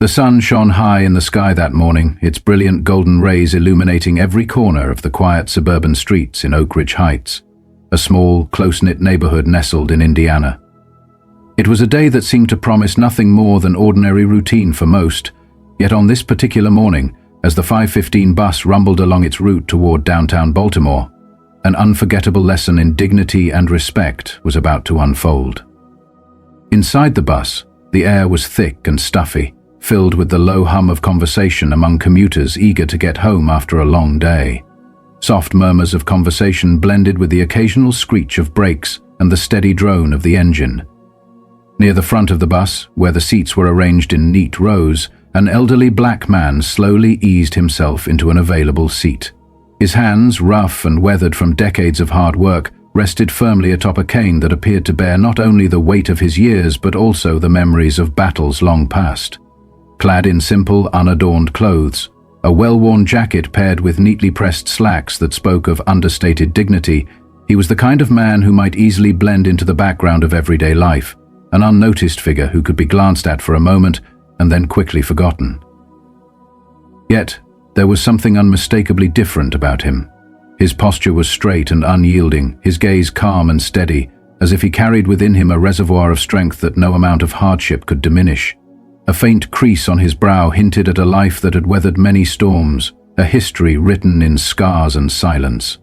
The sun shone high in the sky that morning, its brilliant golden rays illuminating every corner of the quiet suburban streets in Oak Ridge Heights, a small, close-knit neighborhood nestled in Indiana. It was a day that seemed to promise nothing more than ordinary routine for most, yet on this particular morning, as the 5:15 bus rumbled along its route toward downtown Baltimore, an unforgettable lesson in dignity and respect was about to unfold. Inside the bus, the air was thick and stuffy, filled with the low hum of conversation among commuters eager to get home after a long day. Soft murmurs of conversation blended with the occasional screech of brakes and the steady drone of the engine. Near the front of the bus, where the seats were arranged in neat rows, an elderly black man slowly eased himself into an available seat. His hands, rough and weathered from decades of hard work, rested firmly atop a cane that appeared to bear not only the weight of his years but also the memories of battles long past. Clad in simple, unadorned clothes, a well-worn jacket paired with neatly pressed slacks that spoke of understated dignity, he was the kind of man who might easily blend into the background of everyday life, an unnoticed figure who could be glanced at for a moment and then quickly forgotten. Yet, there was something unmistakably different about him. His posture was straight and unyielding, his gaze calm and steady, as if he carried within him a reservoir of strength that no amount of hardship could diminish. A faint crease on his brow hinted at a life that had weathered many storms, a history written in scars and silence.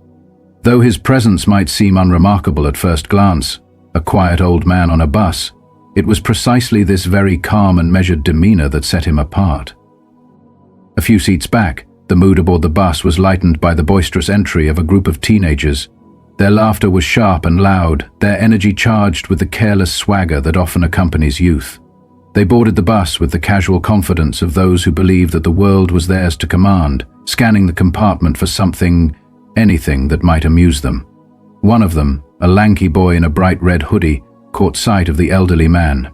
Though his presence might seem unremarkable at first glance, a quiet old man on a bus, it was precisely this very calm and measured demeanor that set him apart. A few seats back, the mood aboard the bus was lightened by the boisterous entry of a group of teenagers. Their laughter was sharp and loud, their energy charged with the careless swagger that often accompanies youth. They boarded the bus with the casual confidence of those who believe that the world was theirs to command, scanning the compartment for something, anything that might amuse them. One of them, a lanky boy in a bright red hoodie, caught sight of the elderly man.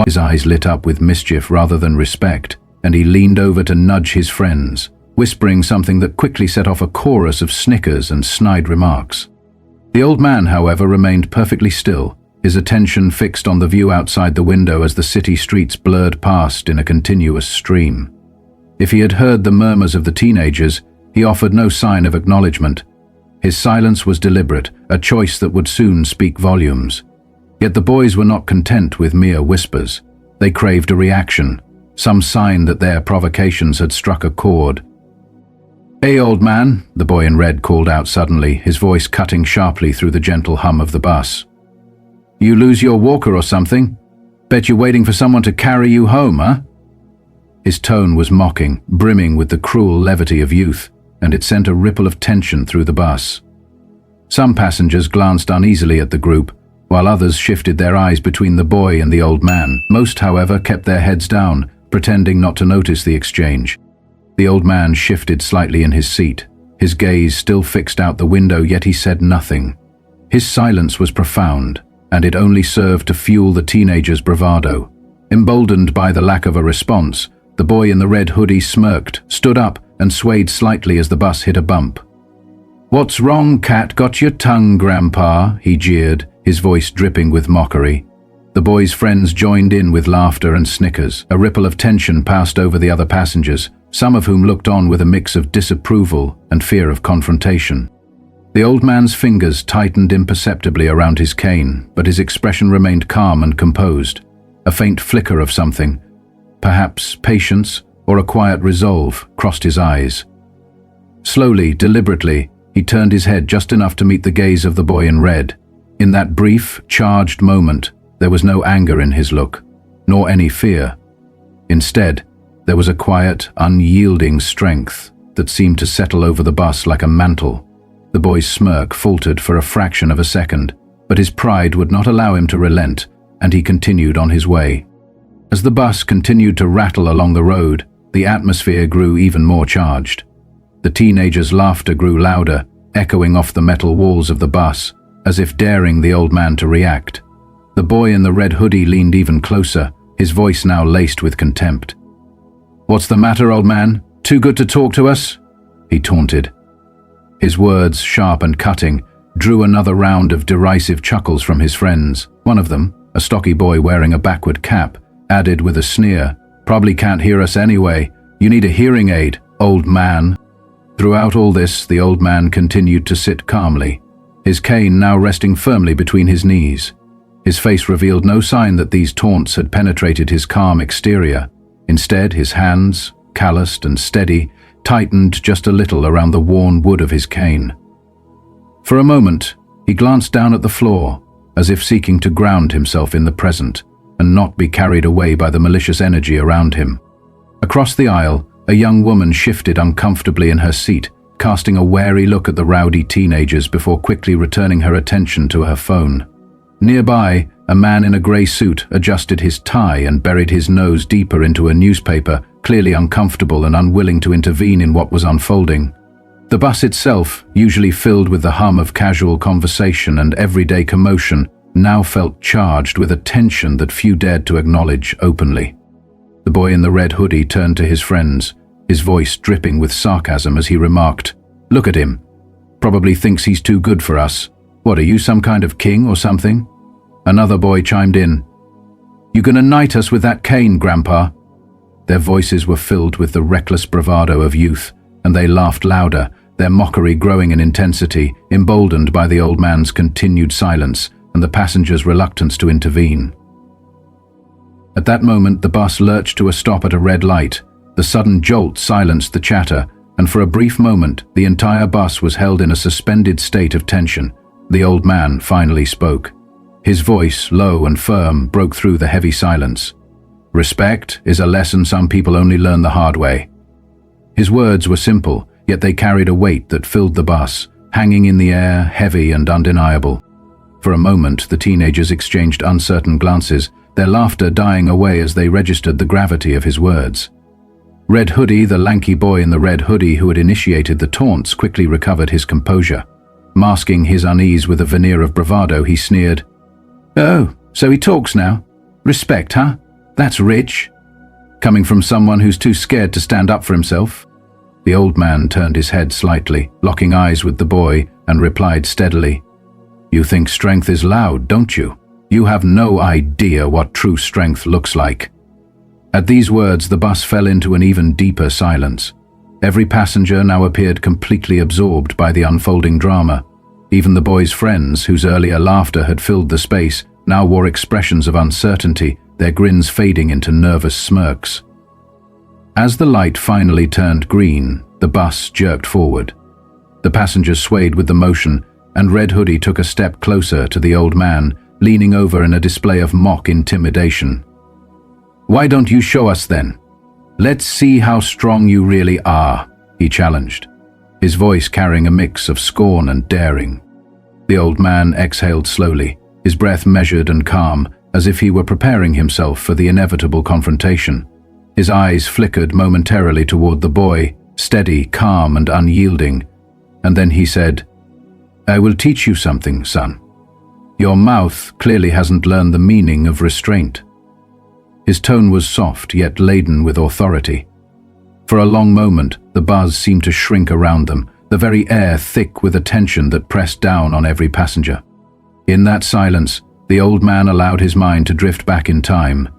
His eyes lit up with mischief rather than respect, and he leaned over to nudge his friends, whispering something that quickly set off a chorus of snickers and snide remarks. The old man, however, remained perfectly still, his attention fixed on the view outside the window as the city streets blurred past in a continuous stream. If he had heard the murmurs of the teenagers, he offered no sign of acknowledgement. His silence was deliberate, a choice that would soon speak volumes. Yet the boys were not content with mere whispers. They craved a reaction, some sign that their provocations had struck a chord. "Hey, old man," the boy in red called out suddenly, his voice cutting sharply through the gentle hum of the bus. "You lose your walker or something? Bet you're waiting for someone to carry you home, huh?" His tone was mocking, brimming with the cruel levity of youth, and it sent a ripple of tension through the bus. Some passengers glanced uneasily at the group, while others shifted their eyes between the boy and the old man. Most, however, kept their heads down, pretending not to notice the exchange. The old man shifted slightly in his seat, his gaze still fixed out the window, yet he said nothing. His silence was profound, and it only served to fuel the teenager's bravado. Emboldened by the lack of a response, the boy in the red hoodie smirked, stood up, and swayed slightly as the bus hit a bump. "What's wrong, cat? Got your tongue, Grandpa?" he jeered, his voice dripping with mockery. The boy's friends joined in with laughter and snickers. A ripple of tension passed over the other passengers, some of whom looked on with a mix of disapproval and fear of confrontation. The old man's fingers tightened imperceptibly around his cane, but his expression remained calm and composed. A faint flicker of something, perhaps patience or a quiet resolve, crossed his eyes. Slowly, deliberately, he turned his head just enough to meet the gaze of the boy in red. In that brief, charged moment, there was no anger in his look, nor any fear. Instead, there was a quiet, unyielding strength that seemed to settle over the bus like a mantle. The boy's smirk faltered for a fraction of a second, but his pride would not allow him to relent, and he continued on his way. As the bus continued to rattle along the road, the atmosphere grew even more charged. The teenagers' laughter grew louder, echoing off the metal walls of the bus, as if daring the old man to react. The boy in the red hoodie leaned even closer, his voice now laced with contempt. "What's the matter, old man? Too good to talk to us?" he taunted. His words, sharp and cutting, drew another round of derisive chuckles from his friends. One of them, a stocky boy wearing a backward cap, added with a sneer, Probably can't hear us anyway. You need a hearing aid, old man." Throughout all this, the old man continued to sit calmly, his cane now resting firmly between his knees. His face revealed no sign that these taunts had penetrated his calm exterior. Instead, his hands, calloused and steady, tightened just a little around the worn wood of his cane. For a moment, he glanced down at the floor, as if seeking to ground himself in the present and not be carried away by the malicious energy around him. Across the aisle, a young woman shifted uncomfortably in her seat, casting a wary look at the rowdy teenagers before quickly returning her attention to her phone. Nearby, a man in a grey suit adjusted his tie and buried his nose deeper into a newspaper, clearly uncomfortable and unwilling to intervene in what was unfolding. The bus itself, usually filled with the hum of casual conversation and everyday commotion, now felt charged with a tension that few dared to acknowledge openly. The boy in the red hoodie turned to his friends, his voice dripping with sarcasm as he remarked, "Look at him. Probably thinks he's too good for us. What, are you some kind of king or something?" Another boy chimed in, "You gonna knight us with that cane, Grandpa?" Their voices were filled with the reckless bravado of youth, and they laughed louder, their mockery growing in intensity, emboldened by the old man's continued silence and the passengers' reluctance to intervene. At that moment, the bus lurched to a stop at a red light. The sudden jolt silenced the chatter, and for a brief moment, the entire bus was held in a suspended state of tension. The old man finally spoke. His voice, low and firm, broke through the heavy silence. "Respect is a lesson some people only learn the hard way." His words were simple, yet they carried a weight that filled the bus, hanging in the air, heavy and undeniable. For a moment, the teenagers exchanged uncertain glances, their laughter dying away as they registered the gravity of his words. Red Hoodie, the lanky boy in the red hoodie who had initiated the taunts, quickly recovered his composure. Masking his unease with a veneer of bravado, he sneered, "Oh, so he talks now? Respect, huh? That's rich. Coming from someone who's too scared to stand up for himself." The old man turned his head slightly, locking eyes with the boy, and replied steadily, "You think strength is loud, don't you? You have no idea what true strength looks like." At these words, the bus fell into an even deeper silence. Every passenger now appeared completely absorbed by the unfolding drama. Even the boys' friends, whose earlier laughter had filled the space, now wore expressions of uncertainty, their grins fading into nervous smirks. As the light finally turned green, the bus jerked forward. The passengers swayed with the motion, and Red Hoodie took a step closer to the old man, leaning over in a display of mock intimidation. "Why don't you show us then? Let's see how strong you really are," he challenged, his voice carrying a mix of scorn and daring. The old man exhaled slowly, his breath measured and calm, as if he were preparing himself for the inevitable confrontation. His eyes flickered momentarily toward the boy, steady, calm, and unyielding, and then he said, "I will teach you something, son. Your mouth clearly hasn't learned the meaning of restraint." His tone was soft, yet laden with authority. For a long moment, the buzz seemed to shrink around them, the very air thick with a tension that pressed down on every passenger. In that silence, the old man allowed his mind to drift back in time,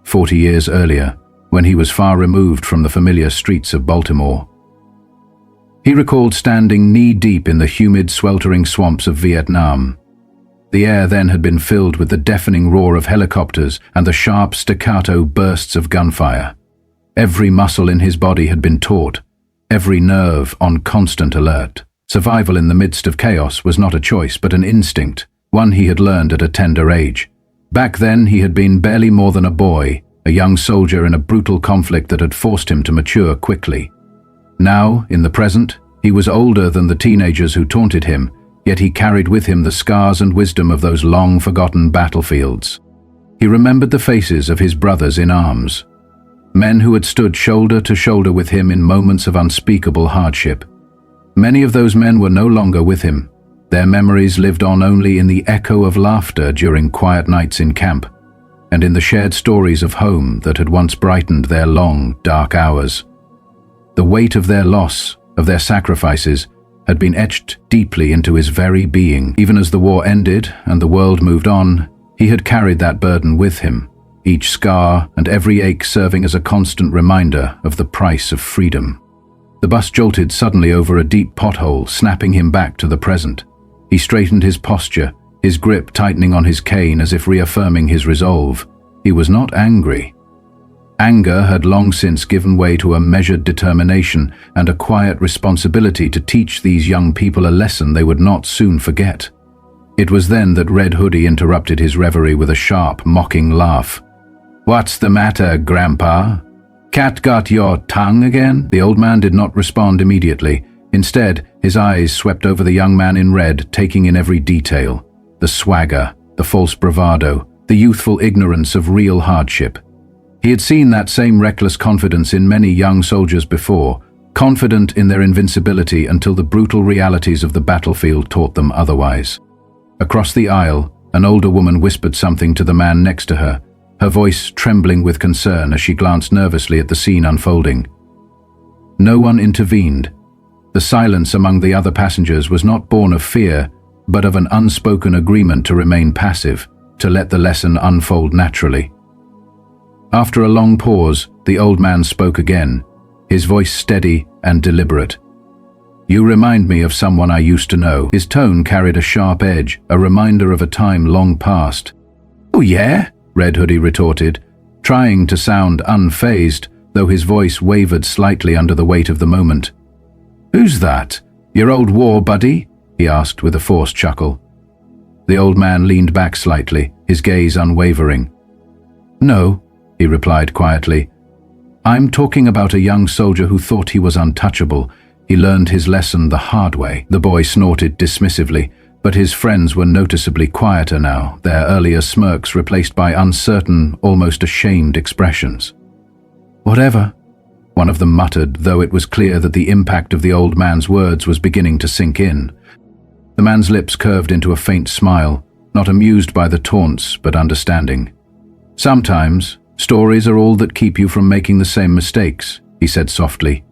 40 years earlier, when he was far removed from the familiar streets of Baltimore. He recalled standing knee-deep in the humid, sweltering swamps of Vietnam. The air then had been filled with the deafening roar of helicopters and the sharp staccato bursts of gunfire. Every muscle in his body had been taut, every nerve on constant alert. Survival in the midst of chaos was not a choice but an instinct, one he had learned at a tender age. Back then he had been barely more than a boy, a young soldier in a brutal conflict that had forced him to mature quickly. Now, in the present, he was older than the teenagers who taunted him, yet he carried with him the scars and wisdom of those long-forgotten battlefields. He remembered the faces of his brothers in arms, men who had stood shoulder to shoulder with him in moments of unspeakable hardship. Many of those men were no longer with him. Their memories lived on only in the echo of laughter during quiet nights in camp, and in the shared stories of home that had once brightened their long, dark hours. The weight of their loss, of their sacrifices, had been etched deeply into his very being. Even as the war ended and the world moved on, he had carried that burden with him. each scar and every ache serving as a constant reminder of the price of freedom. The bus jolted suddenly over a deep pothole, snapping him back to the present. He straightened his posture, his grip tightening on his cane as if reaffirming his resolve. He was not angry. Anger had long since given way to a measured determination and a quiet responsibility to teach these young people a lesson they would not soon forget. It was then that Red Hoodie interrupted his reverie with a sharp, mocking laugh. "What's the matter, Grandpa? Cat got your tongue again?" The old man did not respond immediately. Instead, his eyes swept over the young man in red, taking in every detail. The swagger, the false bravado, the youthful ignorance of real hardship. He had seen that same reckless confidence in many young soldiers before, confident in their invincibility until the brutal realities of the battlefield taught them otherwise. Across the aisle, an older woman whispered something to the man next to her, her voice trembling with concern as she glanced nervously at the scene unfolding. No one intervened. The silence among the other passengers was not born of fear, but of an unspoken agreement to remain passive, to let the lesson unfold naturally. After a long pause, the old man spoke again, his voice steady and deliberate. "You remind me of someone I used to know." His tone carried a sharp edge, a reminder of a time long past. "Oh yeah?" Red Hoodie retorted, trying to sound unfazed, though his voice wavered slightly under the weight of the moment. "Who's that? Your old war buddy?" he asked with a forced chuckle. The old man leaned back slightly, his gaze unwavering. "No," he replied quietly. "I'm talking about a young soldier who thought he was untouchable. He learned his lesson the hard way." The boy snorted dismissively, but his friends were noticeably quieter now, their earlier smirks replaced by uncertain, almost ashamed expressions. "Whatever," one of them muttered, though it was clear that the impact of the old man's words was beginning to sink in. The man's lips curved into a faint smile, not amused by the taunts, but understanding. "Sometimes, stories are all that keep you from making the same mistakes," he said softly.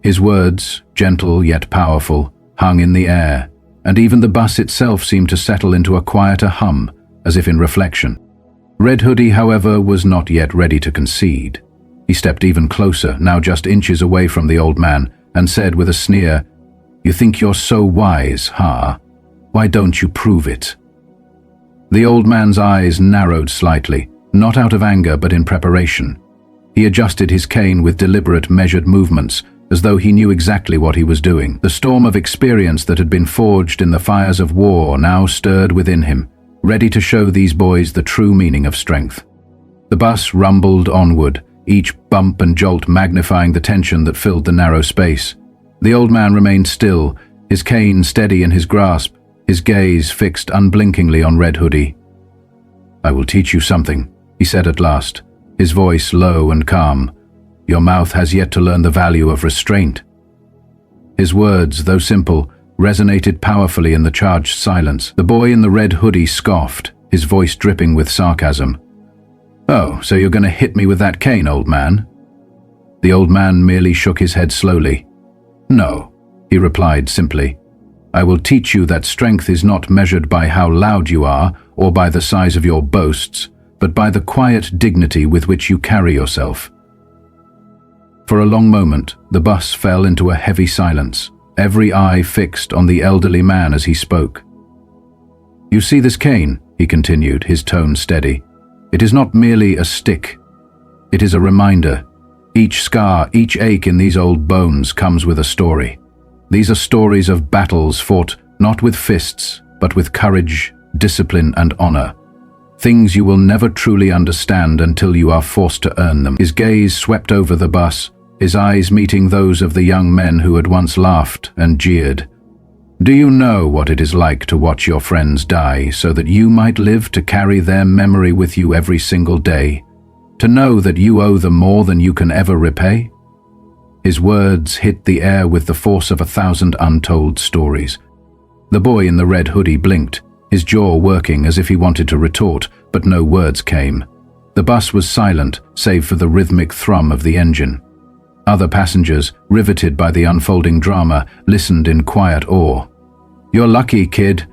His words, gentle yet powerful, hung in the air, and even the bus itself seemed to settle into a quieter hum, as if in reflection. Red Hoodie, however, was not yet ready to concede. He stepped even closer, now just inches away from the old man, and said with a sneer, "You think you're so wise, huh? Why don't you prove it?" The old man's eyes narrowed slightly, not out of anger but in preparation. He adjusted his cane with deliberate, measured movements, as though he knew exactly what he was doing. The storm of experience that had been forged in the fires of war now stirred within him, ready to show these boys the true meaning of strength. The bus rumbled onward, each bump and jolt magnifying the tension that filled the narrow space. The old man remained still, his cane steady in his grasp, his gaze fixed unblinkingly on Red Hoodie. "I will teach you something," he said at last, his voice low and calm. "Your mouth has yet to learn the value of restraint." His words, though simple, resonated powerfully in the charged silence. The boy in the red hoodie scoffed, his voice dripping with sarcasm. "Oh, so you're going to hit me with that cane, old man?" The old man merely shook his head slowly. "No," he replied simply. "I will teach you that strength is not measured by how loud you are or by the size of your boasts, but by the quiet dignity with which you carry yourself." For a long moment, the bus fell into a heavy silence, every eye fixed on the elderly man as he spoke. "You see this cane?" he continued, his tone steady. "It is not merely a stick. It is a reminder. Each scar, each ache in these old bones comes with a story. These are stories of battles fought not with fists, but with courage, discipline, and honor. Things you will never truly understand until you are forced to earn them." His gaze swept over the bus, his eyes meeting those of the young men who had once laughed and jeered. "Do you know what it is like to watch your friends die so that you might live to carry their memory with you every single day? To know that you owe them more than you can ever repay?" His words hit the air with the force of 1,000 untold stories. The boy in the red hoodie blinked, his jaw working as if he wanted to retort, but no words came. The bus was silent, save for the rhythmic thrum of the engine. Other passengers, riveted by the unfolding drama, listened in quiet awe. "You're lucky, kid,"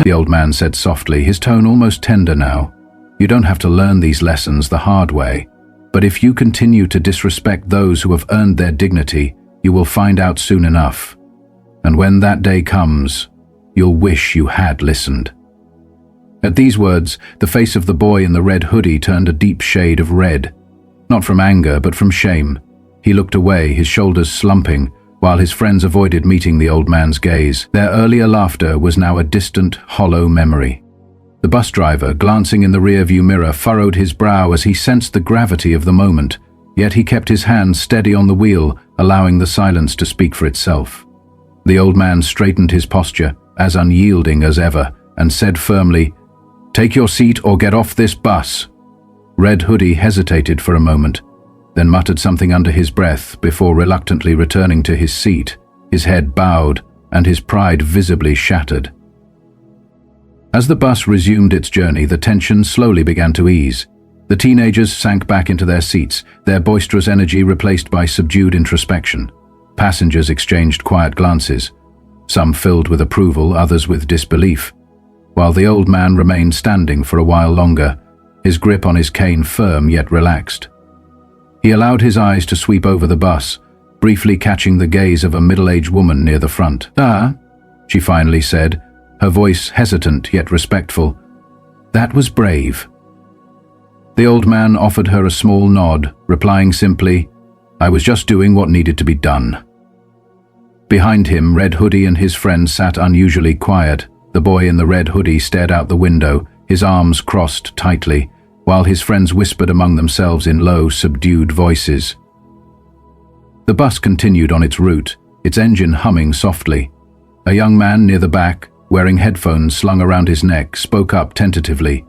the old man said softly, his tone almost tender now. You don't have to learn these lessons the hard way, but if you continue to disrespect those who have earned their dignity, you will find out soon enough. And when that day comes, you'll wish you had listened." At these words, the face of the boy in the red hoodie turned a deep shade of red. Not from anger, but from shame. He looked away, his shoulders slumping, while his friends avoided meeting the old man's gaze. Their earlier laughter was now a distant, hollow memory. The bus driver, glancing in the rear-view mirror, furrowed his brow as he sensed the gravity of the moment, yet he kept his hand steady on the wheel, allowing the silence to speak for itself. The old man straightened his posture, as unyielding as ever, and said firmly, "Take your seat or get off this bus." Red Hoodie hesitated for a moment, then muttered something under his breath before reluctantly returning to his seat, his head bowed and his pride visibly shattered. As the bus resumed its journey, the tension slowly began to ease. The teenagers sank back into their seats, their boisterous energy replaced by subdued introspection. Passengers exchanged quiet glances, some filled with approval, others with disbelief, while the old man remained standing for a while longer, his grip on his cane firm yet relaxed. He allowed his eyes to sweep over the bus, briefly catching the gaze of a middle-aged woman near the front. "Ah," she finally said, her voice hesitant yet respectful. "That was brave." The old man offered her a small nod, replying simply, "I was just doing what needed to be done." Behind him, Red Hoodie and his friend sat unusually quiet. The boy in the red hoodie stared out the window, his arms crossed tightly, while his friends whispered among themselves in low, subdued voices. The bus continued on its route, its engine humming softly. A young man near the back, wearing headphones slung around his neck, spoke up tentatively.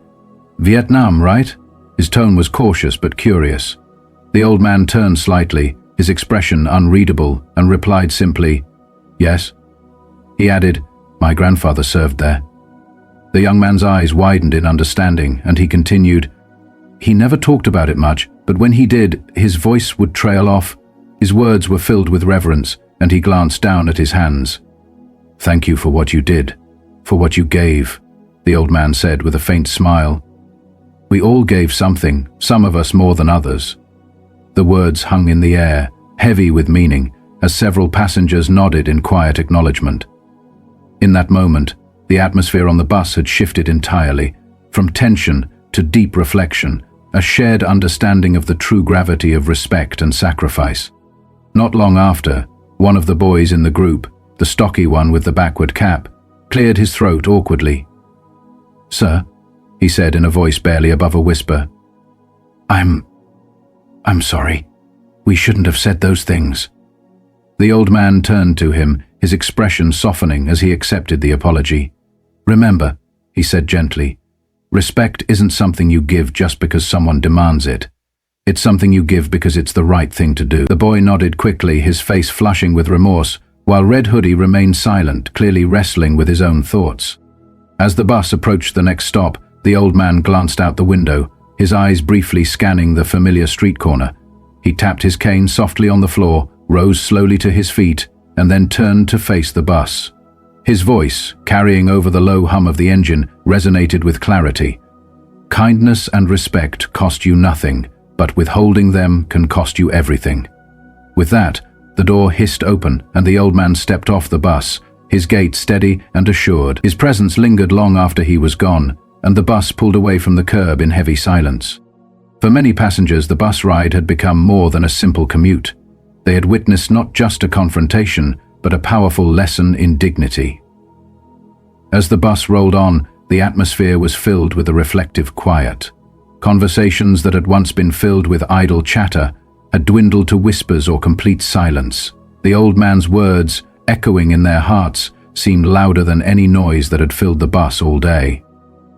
"Vietnam, right?" His tone was cautious but curious. The old man turned slightly, his expression unreadable, and replied simply, "Yes." He added, "My grandfather served there." The young man's eyes widened in understanding, and he continued, "He never talked about it much, but when he did, his voice would trail off. His words were filled with reverence, and he glanced down at his hands. "Thank you for what you did, for what you gave," the old man said with a faint smile. "We all gave something, some of us more than others." The words hung in the air, heavy with meaning, as several passengers nodded in quiet acknowledgement. In that moment, the atmosphere on the bus had shifted entirely, from tension to deep reflection, a shared understanding of the true gravity of respect and sacrifice. Not long after, one of the boys in the group, the stocky one with the backward cap, cleared his throat awkwardly. "Sir," he said in a voice barely above a whisper, I'm sorry. We shouldn't have said those things." The old man turned to him, his expression softening as he accepted the apology. "Remember," he said gently, "respect isn't something you give just because someone demands it. It's something you give because it's the right thing to do." The boy nodded quickly, his face flushing with remorse, while Red Hoodie remained silent, clearly wrestling with his own thoughts. As the bus approached the next stop, the old man glanced out the window, his eyes briefly scanning the familiar street corner. He tapped his cane softly on the floor, rose slowly to his feet, and then turned to face the bus. His voice, carrying over the low hum of the engine, resonated with clarity. "Kindness and respect cost you nothing, but withholding them can cost you everything." With that, the door hissed open and the old man stepped off the bus, his gait steady and assured. His presence lingered long after he was gone, and the bus pulled away from the curb in heavy silence. For many passengers, the bus ride had become more than a simple commute. They had witnessed not just a confrontation, but a powerful lesson in dignity. As the bus rolled on, the atmosphere was filled with a reflective quiet. Conversations that had once been filled with idle chatter had dwindled to whispers or complete silence. The old man's words, echoing in their hearts, seemed louder than any noise that had filled the bus all day.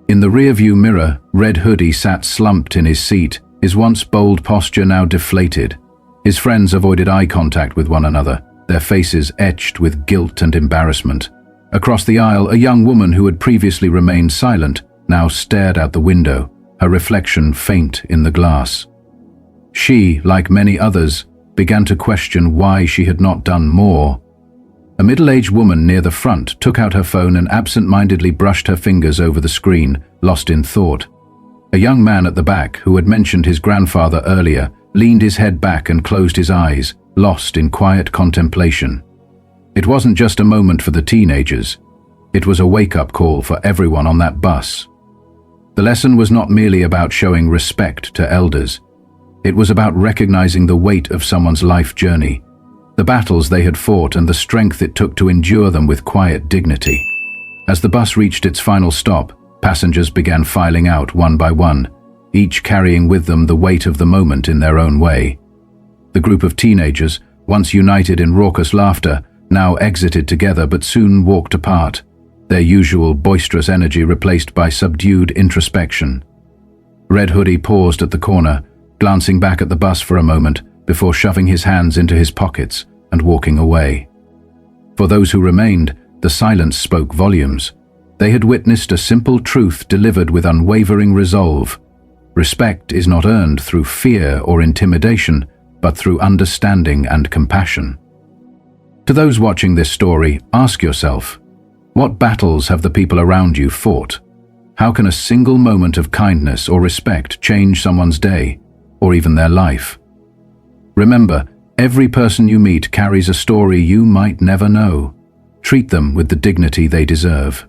In the rear-view mirror, Red Hoodie sat slumped in his seat, his once bold posture now deflated. His friends avoided eye contact with one another, their faces etched with guilt and embarrassment. Across the aisle, a young woman who had previously remained silent now stared out the window, her reflection faint in the glass. She, like many others, began to question why she had not done more. A middle-aged woman near the front took out her phone and absent-mindedly brushed her fingers over the screen, lost in thought. A young man at the back, who had mentioned his grandfather earlier, leaned his head back and closed his eyes, lost in quiet contemplation. It wasn't just a moment for the teenagers. It was a wake-up call for everyone on that bus. The lesson was not merely about showing respect to elders. It was about recognizing the weight of someone's life journey, the battles they had fought and the strength it took to endure them with quiet dignity. As the bus reached its final stop, passengers began filing out one by one, each carrying with them the weight of the moment in their own way. The group of teenagers, once united in raucous laughter, now exited together but soon walked apart, their usual boisterous energy replaced by subdued introspection. Red Hoodie paused at the corner, glancing back at the bus for a moment before shoving his hands into his pockets and walking away. For those who remained, the silence spoke volumes. They had witnessed a simple truth delivered with unwavering resolve. Respect is not earned through fear or intimidation, but through understanding and compassion. To those watching this story, ask yourself, what battles have the people around you fought? How can a single moment of kindness or respect change someone's day, or even their life? Remember, every person you meet carries a story you might never know. Treat them with the dignity they deserve.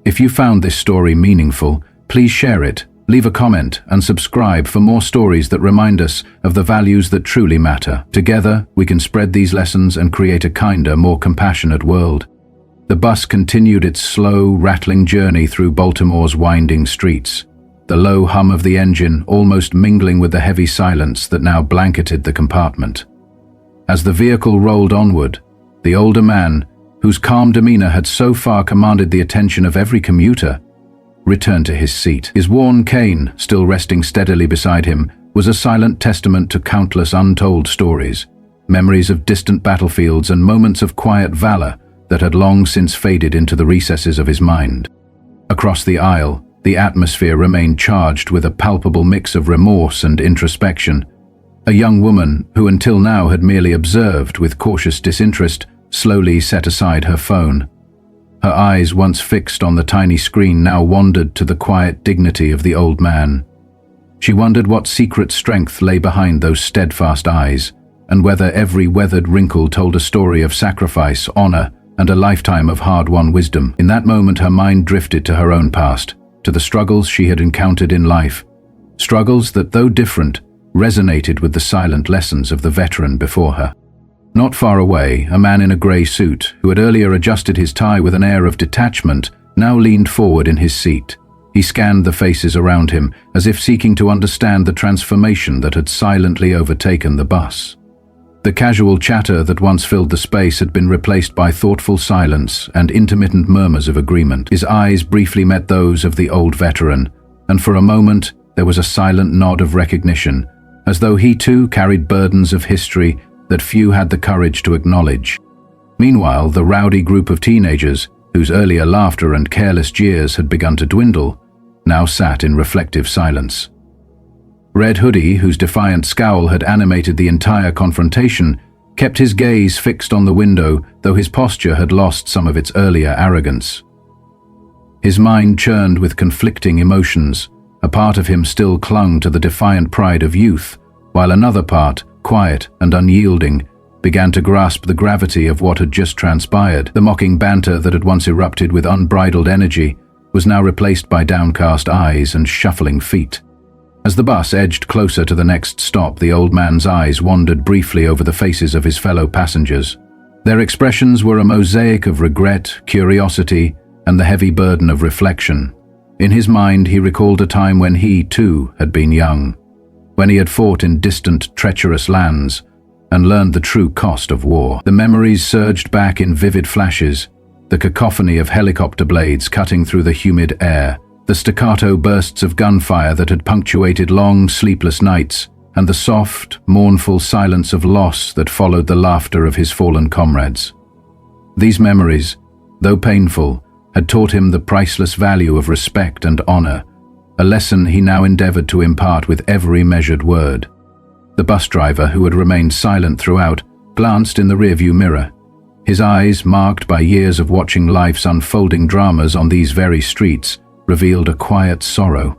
If you found this story meaningful, please share it, leave a comment, and subscribe for more stories that remind us of the values that truly matter. Together, we can spread these lessons and create a kinder, more compassionate world. The bus continued its slow, rattling journey through Baltimore's winding streets, the low hum of the engine almost mingling with the heavy silence that now blanketed the compartment. As the vehicle rolled onward, the older man, whose calm demeanor had so far commanded the attention of every commuter, returned to his seat. His worn cane, still resting steadily beside him, was a silent testament to countless untold stories, memories of distant battlefields and moments of quiet valor that had long since faded into the recesses of his mind. Across the aisle, the atmosphere remained charged with a palpable mix of remorse and introspection. A young woman, who until now had merely observed with cautious disinterest, slowly set aside her phone. Her eyes, once fixed on the tiny screen, now wandered to the quiet dignity of the old man. She wondered what secret strength lay behind those steadfast eyes, and whether every weathered wrinkle told a story of sacrifice, honor, and a lifetime of hard-won wisdom. In that moment, her mind drifted to her own past, to the struggles she had encountered in life, struggles that, though different, resonated with the silent lessons of the veteran before her. Not far away, a man in a grey suit, who had earlier adjusted his tie with an air of detachment, now leaned forward in his seat. He scanned the faces around him, as if seeking to understand the transformation that had silently overtaken the bus. The casual chatter that once filled the space had been replaced by thoughtful silence and intermittent murmurs of agreement. His eyes briefly met those of the old veteran, and for a moment there was a silent nod of recognition, as though he too carried burdens of history that few had the courage to acknowledge. Meanwhile, the rowdy group of teenagers, whose earlier laughter and careless jeers had begun to dwindle, now sat in reflective silence. Red Hoodie, whose defiant scowl had animated the entire confrontation, kept his gaze fixed on the window, though his posture had lost some of its earlier arrogance. His mind churned with conflicting emotions. A part of him still clung to the defiant pride of youth, while another part, quiet and unyielding, began to grasp the gravity of what had just transpired. The mocking banter that had once erupted with unbridled energy was now replaced by downcast eyes and shuffling feet. As the bus edged closer to the next stop, the old man's eyes wandered briefly over the faces of his fellow passengers. Their expressions were a mosaic of regret, curiosity, and the heavy burden of reflection. In his mind, he recalled a time when he, too, had been young, when he had fought in distant, treacherous lands and learned the true cost of war. The memories surged back in vivid flashes, the cacophony of helicopter blades cutting through the humid air, the staccato bursts of gunfire that had punctuated long, sleepless nights, and the soft, mournful silence of loss that followed the laughter of his fallen comrades. These memories, though painful, had taught him the priceless value of respect and honor, a lesson he now endeavored to impart with every measured word. The bus driver, who had remained silent throughout, glanced in the rearview mirror. His eyes, marked by years of watching life's unfolding dramas on these very streets, revealed a quiet sorrow.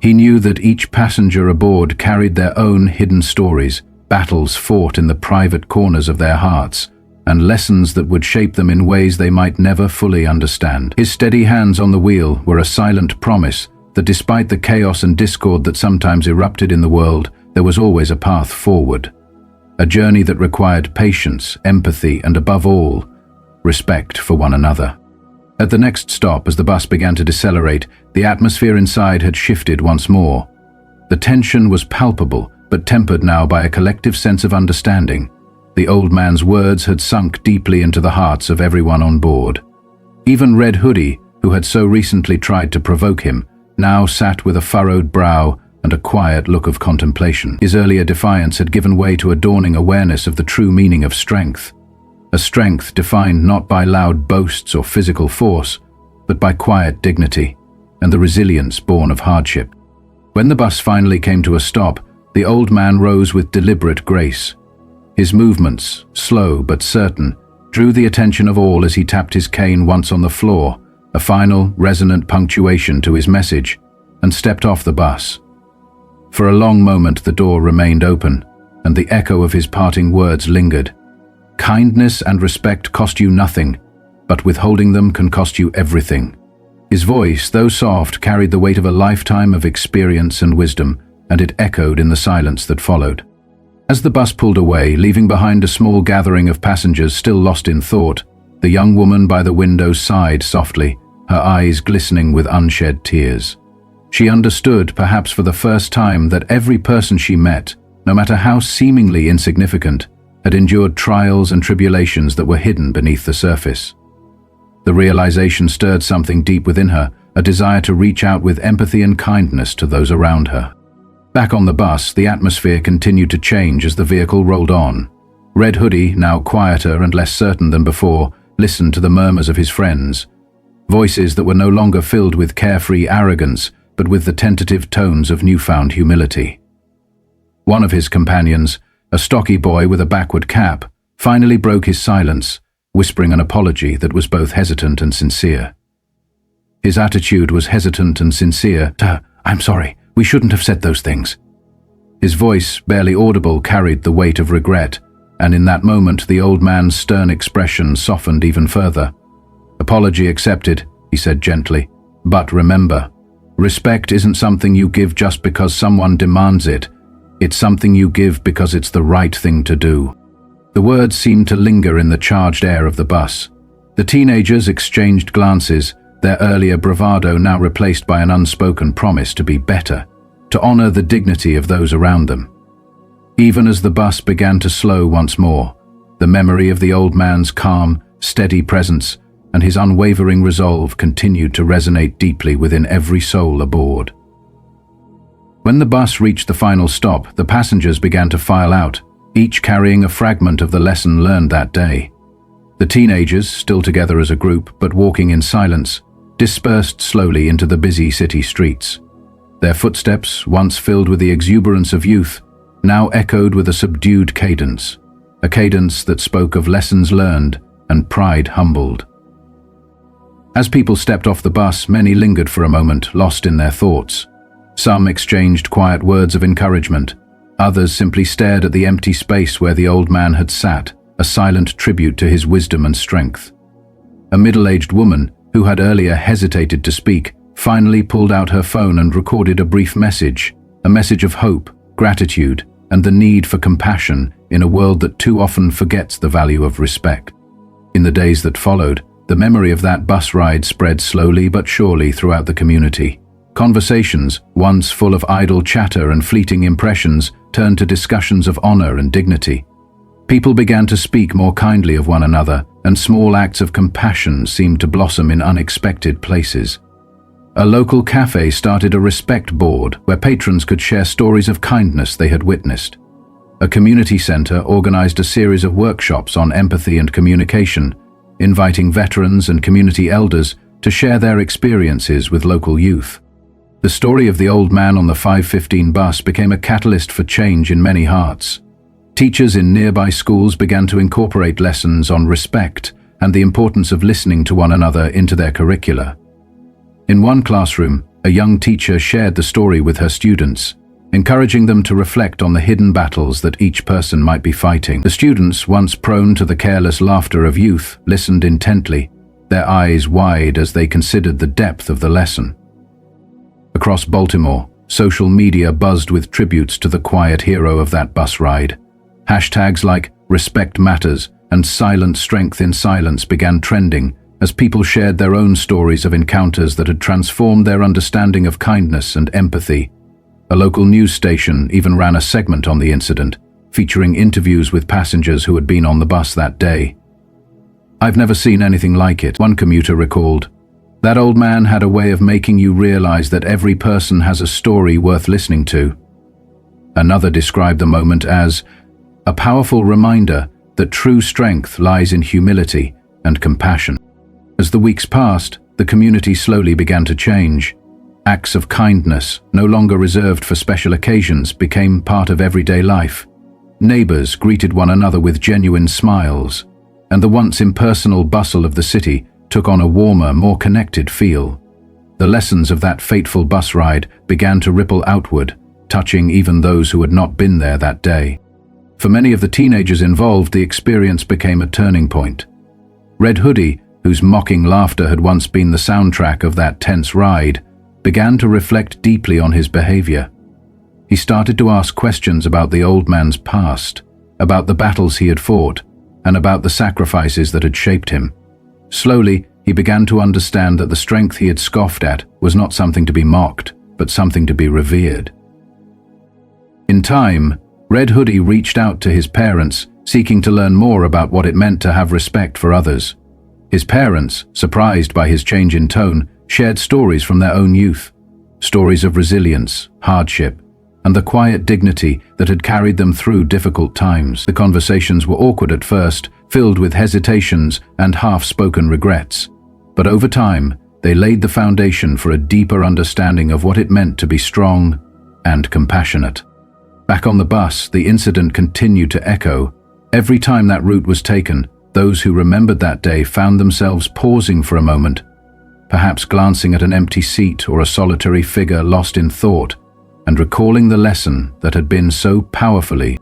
He knew that each passenger aboard carried their own hidden stories, battles fought in the private corners of their hearts, and lessons that would shape them in ways they might never fully understand. His steady hands on the wheel were a silent promise that despite the chaos and discord that sometimes erupted in the world, there was always a path forward. A journey that required patience, empathy, and above all, respect for one another. At the next stop, as the bus began to decelerate, the atmosphere inside had shifted once more. The tension was palpable, but tempered now by a collective sense of understanding. The old man's words had sunk deeply into the hearts of everyone on board. Even Red Hoodie, who had so recently tried to provoke him, now sat with a furrowed brow and a quiet look of contemplation. His earlier defiance had given way to a dawning awareness of the true meaning of strength. A strength defined not by loud boasts or physical force, but by quiet dignity and the resilience born of hardship. When the bus finally came to a stop, the old man rose with deliberate grace. His movements, slow but certain, drew the attention of all as he tapped his cane once on the floor, a final, resonant punctuation to his message, and stepped off the bus. For a long moment the door remained open, and the echo of his parting words lingered. Kindness and respect cost you nothing, but withholding them can cost you everything. His voice, though soft, carried the weight of a lifetime of experience and wisdom, and it echoed in the silence that followed. As the bus pulled away, leaving behind a small gathering of passengers still lost in thought, the young woman by the window sighed softly, her eyes glistening with unshed tears. She understood, perhaps for the first time, that every person she met, no matter how seemingly insignificant, had endured trials and tribulations that were hidden beneath the surface. The realization stirred something deep within her, a desire to reach out with empathy and kindness to those around her. Back on the bus, the atmosphere continued to change as the vehicle rolled on. Red Hoodie, now quieter and less certain than before, listened to the murmurs of his friends, voices that were no longer filled with carefree arrogance, but with the tentative tones of newfound humility. One of his companions, a stocky boy with a backward cap, finally broke his silence, whispering an apology that was both hesitant and sincere. His attitude was hesitant and sincere. "Sir, I'm sorry. We shouldn't have said those things." His voice, barely audible, carried the weight of regret, and in that moment the old man's stern expression softened even further. "Apology accepted," he said gently. "But remember, respect isn't something you give just because someone demands it. It's something you give because it's the right thing to do." The words seemed to linger in the charged air of the bus. The teenagers exchanged glances, their earlier bravado now replaced by an unspoken promise to be better, to honor the dignity of those around them. Even as the bus began to slow once more, the memory of the old man's calm, steady presence and his unwavering resolve continued to resonate deeply within every soul aboard. When the bus reached the final stop, the passengers began to file out, each carrying a fragment of the lesson learned that day. The teenagers, still together as a group but walking in silence, dispersed slowly into the busy city streets. Their footsteps, once filled with the exuberance of youth, now echoed with a subdued cadence, a cadence that spoke of lessons learned and pride humbled. As people stepped off the bus, many lingered for a moment, lost in their thoughts. Some exchanged quiet words of encouragement. Others simply stared at the empty space where the old man had sat, a silent tribute to his wisdom and strength. A middle-aged woman, who had earlier hesitated to speak, finally pulled out her phone and recorded a brief message, a message of hope, gratitude, and the need for compassion in a world that too often forgets the value of respect. In the days that followed, the memory of that bus ride spread slowly but surely throughout the community. Conversations, once full of idle chatter and fleeting impressions, turned to discussions of honor and dignity. People began to speak more kindly of one another, and small acts of compassion seemed to blossom in unexpected places. A local cafe started a respect board where patrons could share stories of kindness they had witnessed. A community center organized a series of workshops on empathy and communication, inviting veterans and community elders to share their experiences with local youth. The story of the old man on the 515 bus became a catalyst for change in many hearts. Teachers in nearby schools began to incorporate lessons on respect and the importance of listening to one another into their curricula. In one classroom, a young teacher shared the story with her students, encouraging them to reflect on the hidden battles that each person might be fighting. The students, once prone to the careless laughter of youth, listened intently, their eyes wide as they considered the depth of the lesson. Across Baltimore, social media buzzed with tributes to the quiet hero of that bus ride. Hashtags like "Respect Matters" and "Silent Strength in Silence" began trending as people shared their own stories of encounters that had transformed their understanding of kindness and empathy. A local news station even ran a segment on the incident, featuring interviews with passengers who had been on the bus that day. "I've never seen anything like it," one commuter recalled. "That old man had a way of making you realize that every person has a story worth listening to." Another described the moment as a powerful reminder that true strength lies in humility and compassion. As the weeks passed, the community slowly began to change. Acts of kindness, no longer reserved for special occasions, became part of everyday life. Neighbors greeted one another with genuine smiles, and the once impersonal bustle of the city took on a warmer, more connected feel. The lessons of that fateful bus ride began to ripple outward, touching even those who had not been there that day. For many of the teenagers involved, the experience became a turning point. Red Hoodie, whose mocking laughter had once been the soundtrack of that tense ride, began to reflect deeply on his behavior. He started to ask questions about the old man's past, about the battles he had fought, and about the sacrifices that had shaped him. Slowly, he began to understand that the strength he had scoffed at was not something to be mocked, but something to be revered. In time, Red Hoodie reached out to his parents, seeking to learn more about what it meant to have respect for others. His parents, surprised by his change in tone, shared stories from their own youth, stories of resilience, hardship, and the quiet dignity that had carried them through difficult times. The conversations were awkward at first, filled with hesitations and half-spoken regrets. But over time, they laid the foundation for a deeper understanding of what it meant to be strong and compassionate. Back on the bus, the incident continued to echo. Every time that route was taken, those who remembered that day found themselves pausing for a moment, perhaps glancing at an empty seat or a solitary figure lost in thought, and recalling the lesson that had been so powerfully